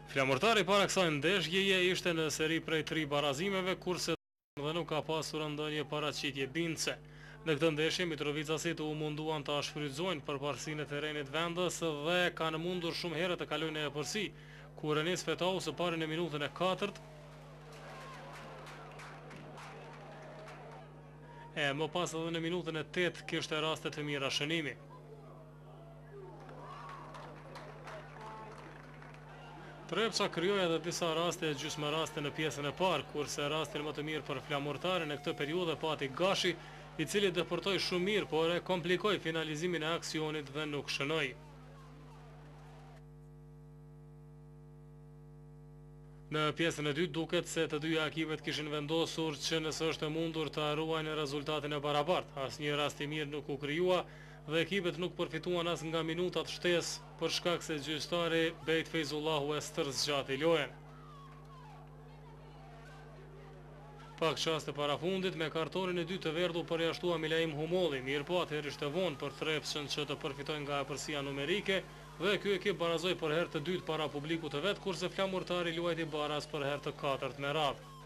Flamurtari para kësaj ndeshjeje ishte në seri prej 3 barazimeve, kurse dhe nuk ka pasur ndonjë paraqitje bindse. Në këtë ndeshje Mitrovicasi u munduan ta shfrytëzojnë përparësinë e terrenit vendës dhe kanë mundur shumë herë të kalojnë në përsi, kur Enis Fetau së pari në minutën e 4 e më pas edhe në minutën e 8 kishte raste të mira shënimi. Trepça krijoi edhe disa raste gjysmë raste në pjesën e parë, kurse rastin më të mirë për flamurtarin në këtë periudhë pati Gashi, i cili depërtoi shumë mirë, por e komplikoi finalizimin e aksionit dhe nuk shënoi. Në pjesën e dytë duket se të dyja ekipet kishin vendosur që nëse është e mundur të arruajnë rezultatin e barabartë. Asnjë rast i mirë nuk u krijua dhe ekipet nuk përfituan as nga minutat shtesë për shkak se gjyqtari Bejt Fejzullahu e stërzgjati lojën. Pak çaste para fundit me kartonin e dytë të verdhur përjashtua Milaim Humolli, mirëpo atëherë ishte vonë për Trepçën që të përfitojnë nga afërsia numerike dhe ky ekip barazoi për herë të dytë para publikut të vet, kurse Flamurtari luajti baraz për herë të katërt me radhë.